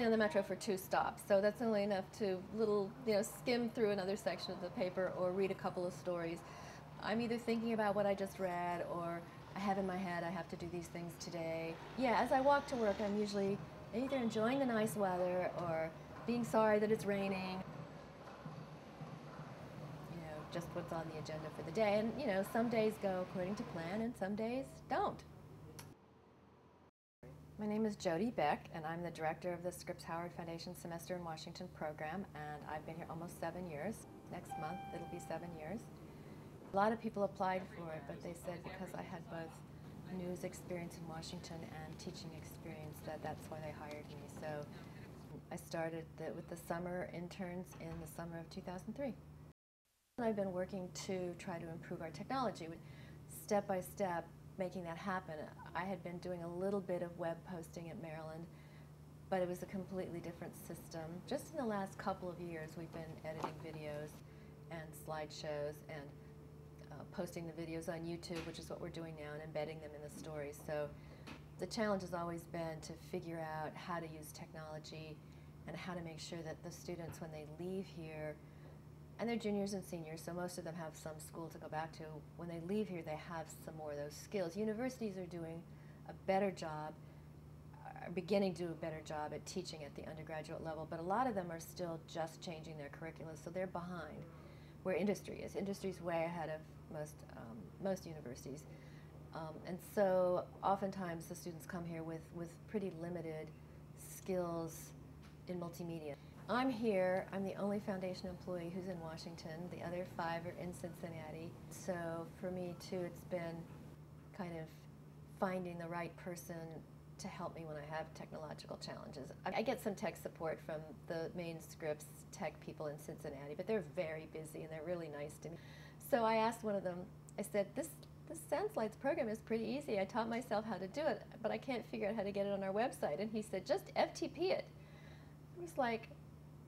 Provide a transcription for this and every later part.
only on the Metro for 2 stops, so that's only enough to skim through another section of the paper or read a couple of stories. I'm either thinking about what I just read, or I have in my head I have to do these things today. Yeah, as I walk to work, I'm usually either enjoying the nice weather or being sorry that it's raining. Just what's on the agenda for the day. And some days go according to plan and some days don't. My name is Jody Beck, and I'm the director of the Scripps Howard Foundation Semester in Washington program, and I've been here almost 7 years. Next month it'll be 7 years. A lot of people applied for it, but they said because I had both news experience in Washington and teaching experience that's why they hired me. So I started with the summer interns in the summer of 2003. I've been working to try to improve our technology, step by step making that happen. I had been doing a little bit of web posting at Maryland, but it was a completely different system. Just in the last couple of years we've been editing videos and slideshows and posting the videos on YouTube, which is what we're doing now, and embedding them in the stories. So the challenge has always been to figure out how to use technology and how to make sure that the students, when they leave here, and they're juniors and seniors, so most of them have some school to go back to. When they leave here, they have some more of those skills. Universities are doing a better job, are beginning to do a better job at teaching at the undergraduate level, but a lot of them are still just changing their curricula, so they're behind where industry is. Industry's way ahead of most universities. And so oftentimes the students come here with pretty limited skills in multimedia. I'm here, I'm the only foundation employee who's in Washington. The other 5 are in Cincinnati. So for me too, it's been kind of finding the right person to help me when I have technological challenges. I get some tech support from the main Scripps tech people in Cincinnati, but they're very busy and they're really nice to me. So I asked one of them, I said, this SendSlides program is pretty easy. I taught myself how to do it, but I can't figure out how to get it on our website. And he said, just FTP it. I was like,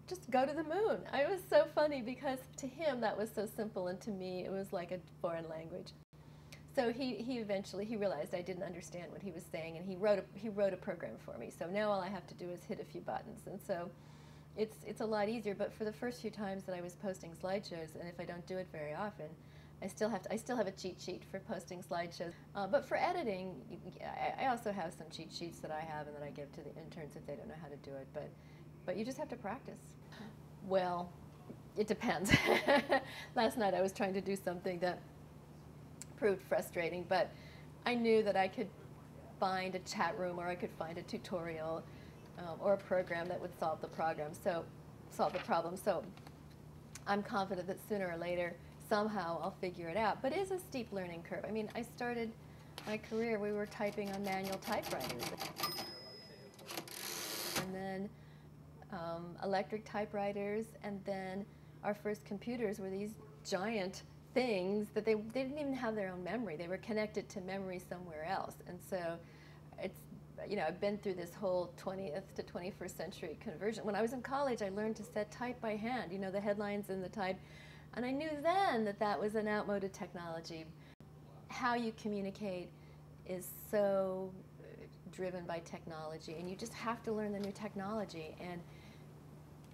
just go to the moon. It was so funny because to him that was so simple, and to me it was like a foreign language. So he eventually realized I didn't understand what he was saying, and he wrote a program for me. So now all I have to do is hit a few buttons, and so it's a lot easier. But for the first few times that I was posting slideshows, and if I don't do it very often, I still have a cheat sheet for posting slideshows. But for editing, I also have some cheat sheets that I have and that I give to the interns if they don't know how to do it. But you just have to practice. Well, it depends. Last night I was trying to do something that proved frustrating, but I knew that I could find a chat room, or I could find a tutorial or a program that would solve the problem. So I'm confident that sooner or later, somehow I'll figure it out. But it is a steep learning curve. I mean, I started my career, we were typing on manual typewriters. And then electric typewriters, and then our first computers were these giant things that they didn't even have their own memory. They were connected to memory somewhere else. And so it's, I've been through this whole 20th to 21st century conversion. When I was in college, I learned to set type by hand, the headlines and the type, and I knew then that was an outmoded technology. How you communicate is so driven by technology, and you just have to learn the new technology. And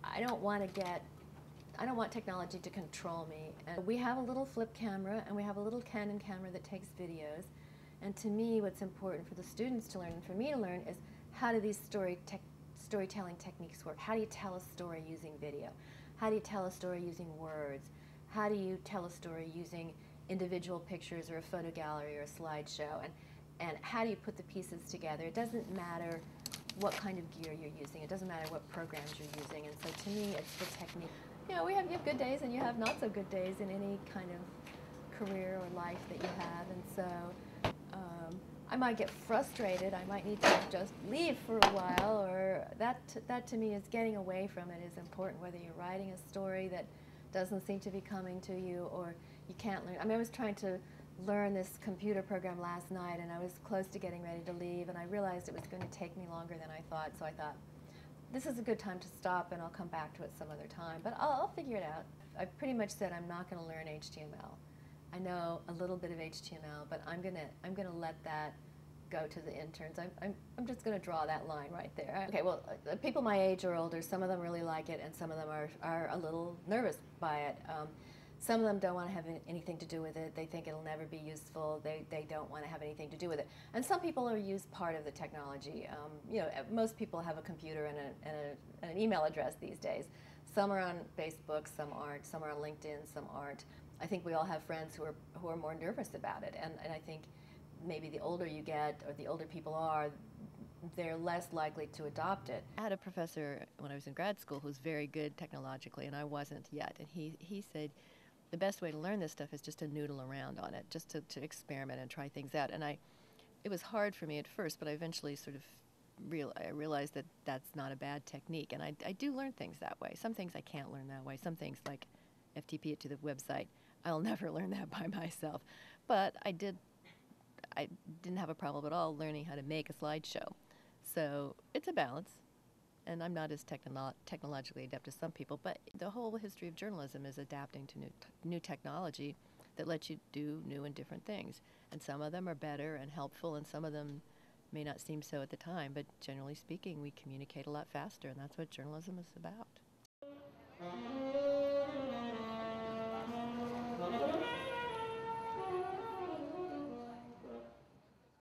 I don't want technology to control me. And we have a little flip camera, and we have a little Canon camera that takes videos. And to me, what's important for the students to learn and for me to learn is how do these storytelling techniques work? How do you tell a story using video? How do you tell a story using words? How do you tell a story using individual pictures or a photo gallery or a slideshow? And how do you put the pieces together? It doesn't matter what kind of gear you're using. It doesn't matter what programs you're using. And so to me, it's the technique. You have good days and you have not so good days in any kind of career or life that you have. And so I might get frustrated. I might need to just leave for a while, or that to me is getting away from it is important, whether you're writing a story that doesn't seem to be coming to you, or you can't learn. I mean, I was trying to learn this computer program last night, and I was close to getting ready to leave, and I realized it was going to take me longer than I thought, so I thought, this is a good time to stop, and I'll come back to it some other time, but I'll figure it out. I pretty much said I'm not going to learn HTML. I know a little bit of HTML, but I'm gonna let that go to the interns. I'm just going to draw that line right there. Okay, well, people my age or older, some of them really like it, and some of them are a little nervous by it. Some of them don't want to have anything to do with it. They think it'll never be useful. They don't want to have anything to do with it. And some people are used part of the technology. You know, most people have a computer and an email address these days. Some are on Facebook, some aren't. Some are on LinkedIn, some aren't. I think we all have friends who are more nervous about it. And I think maybe the older you get, or the older people are, they're less likely to adopt it. I had a professor when I was in grad school who was very good technologically, and I wasn't yet. And he said, the best way to learn this stuff is just to noodle around on it, just to experiment and try things out. And it was hard for me at first, but I eventually sort of realized that that's not a bad technique. And I do learn things that way. Some things I can't learn that way. Some things, like FTP it to the website, I'll never learn that by myself. But I didn't have a problem at all learning how to make a slideshow. So it's a balance. And I'm not as technologically adept as some people, but the whole history of journalism is adapting to new technology that lets you do new and different things. And some of them are better and helpful, and some of them may not seem so at the time, but generally speaking, we communicate a lot faster, and that's what journalism is about.